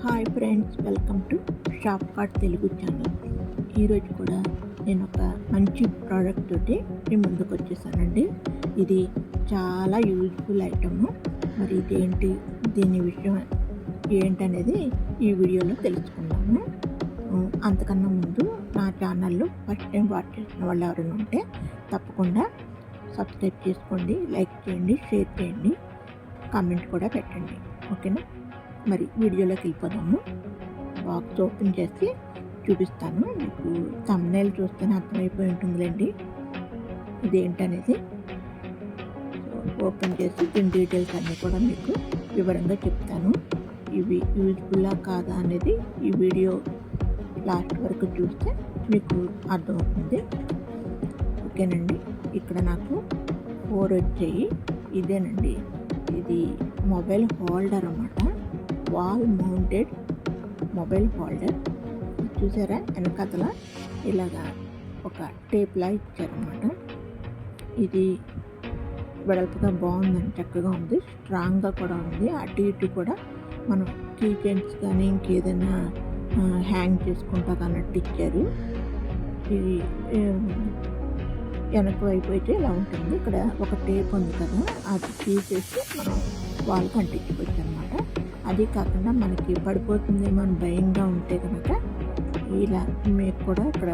Hi friends, welcome to shop cart Telugu channel. ఈరోజు కూడా నేను ఒక మంచి ప్రోడక్ట్ తోటి మీ ముందుకు వచ్చేసానండి. ఇది చాలా యూజ్ఫుల్ ఐటమ్. మరి ఇదేంటి, దీని విషయం ఏంటనేది ఈ వీడియోలో తెలుసుకుందాము. అంతకన్నా ముందు నా ఛానల్లో ఫస్ట్ టైం వాచ్ చేసిన వాళ్ళు ఎవరైనా ఉంటే తప్పకుండా సబ్స్క్రైబ్ చేసుకోండి, లైక్ చేయండి, షేర్ చేయండి, కామెంట్ కూడా పెట్టండి. ఓకేనా? మరి వీడియోలోకి వెళ్ళిపోదాము. బాక్స్ ఓపెన్ చేసి చూపిస్తాను. మీకు థంబ్నెయిల్ చూస్తేనే అర్థమైపోయి ఉంటుందిలేండి ఇదేంటనేది. ఓపెన్ చేసి దీని డీటెయిల్స్ అన్నీ కూడా మీకు వివరంగా చెప్తాను. ఇవి యూజ్ఫుల్లా కాదా అనేది ఈ వీడియో లాస్ట్ వరకు చూస్తే మీకు అర్థమవుతుంది. ఓకేనండి. ఇక్కడ నాకు 4 వచ్చాయి. ఇదేనండి, ఇది మొబైల్ హోల్డర్ అన్నమాట. Wall mounted mobile holder. చూసారా, వెనకతల ఇలాగా ఒక టేప్లా ఇచ్చారన్నమాట. ఇది వెడల్పుగా బాగుందండి, చక్కగా ఉంది, స్ట్రాంగ్గా కూడా ఉంది. అటు ఇటు కూడా మనం కీ చైన్స్ కానీ ఇంకేదైనా హ్యాంగ్ చేసుకుంటా అన్నట్టు ఇచ్చారు. ఇది వెనక వైపు అయితే ఇలా ఉంటుంది. ఇక్కడ ఒక టేప్ ఉంది కదా, అది తీసేసి మనం వాళ్ళకి అంటించుకోవచ్చు అనమాట. అది కాకుండా మనకి పడిపోతుందేమో అని భయంగా ఉంటే కనుక ఇలా మీకు కూడా ఇక్కడ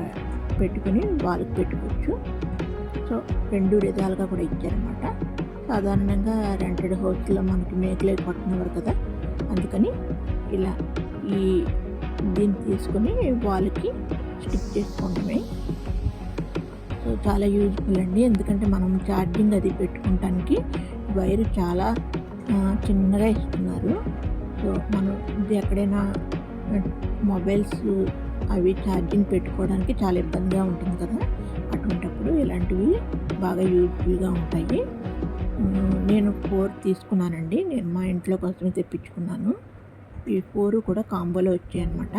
పెట్టుకుని వాళ్ళకి పెట్టుకోవచ్చు. సో 2 విధాలుగా కూడా ఇచ్చారనమాట. సాధారణంగా రెంటెడ్ హౌస్లో మనకి మేకలే కొట్టుకునేవారు కదా, అందుకని ఇలా దీన్ని తీసుకుని వాళ్ళకి స్టిక్ చేసుకోవడమే. సో చాలా యూజ్ఫుల్ అండి, ఎందుకంటే మనం ఛార్జింగ్ అది పెట్టుకోవటానికి వైరు చాలా చిన్నగా ఇస్తున్నారు. సో మనం ఇది ఎక్కడైనా మొబైల్స్ అవి ఛార్జింగ్ పెట్టుకోవడానికి చాలా ఇబ్బందిగా ఉంటుంది కదా, అటువంటిప్పుడు ఇలాంటివి బాగా యూజ్ఫుల్గా ఉంటాయి. నేను 4 తీసుకున్నానండి. నేను మా ఇంట్లో కోసమే తెప్పించుకున్నాను. ఈ 4 కూడా కాంబోలో వచ్చాయి అన్నమాట.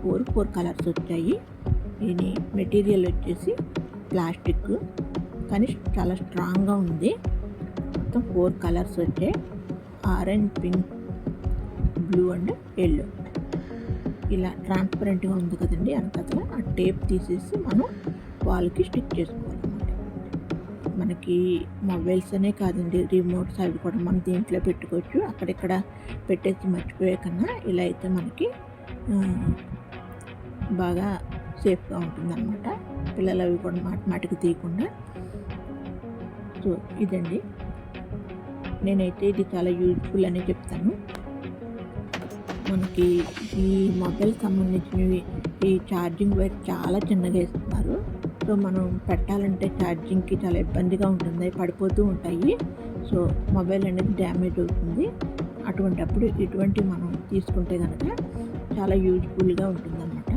4 కలర్స్ వచ్చాయి. దీని మెటీరియల్ వచ్చేసి ప్లాస్టిక్, కానీ చాలా స్ట్రాంగ్గా ఉంది. మొత్తం 4 కలర్స్ వచ్చాయి. Orange, pink, blue and yellow. ఇలా ట్రాన్స్పరెంట్గా ఉంది కదండి వెనకాల. ఆ టేప్ తీసేసి మనం వాళ్ళకి స్టిక్ చేసుకోవాలన్నమాట. మనకి మొబైల్స్ అనే కాదండి, రిమోట్స్ అవి కూడా మనం దీంట్లో పెట్టుకోవచ్చు. అక్కడెక్కడ పెట్టేసి మర్చిపోయే కన్నా ఇలా అయితే మనకి బాగా సేఫ్గా ఉంటుందన్నమాట. పిల్లలు అవి కూడా మాటికి తీయకుండా. సో ఇదండి, నేనైతే ఇది చాలా యూజ్ఫుల్ అని చెప్తాను. మనకి ఈ మొబైల్ సంబంధించినవి ఈ ఛార్జింగ్ వైర్ చాలా చిన్నగా ఇస్తున్నారు. సో మనం పెట్టాలంటే ఛార్జింగ్కి చాలా ఇబ్బందిగా ఉంటుంది, పడిపోతూ ఉంటాయి. సో మొబైల్ అనేది డ్యామేజ్ అవుతుంది. అటువంటిప్పుడు ఇటువంటి మనం తీసుకుంటే కనుక చాలా యూజ్ఫుల్గా ఉంటుందన్నమాట.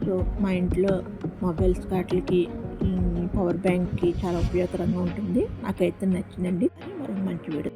సో మా ఇంట్లో మొబైల్స్ వాటికి పవర్ బ్యాంక్కి చాలా ఉపయోగకరంగా ఉంటుంది. నాకైతే నచ్చిందండి. మరి మంచి వీడియో.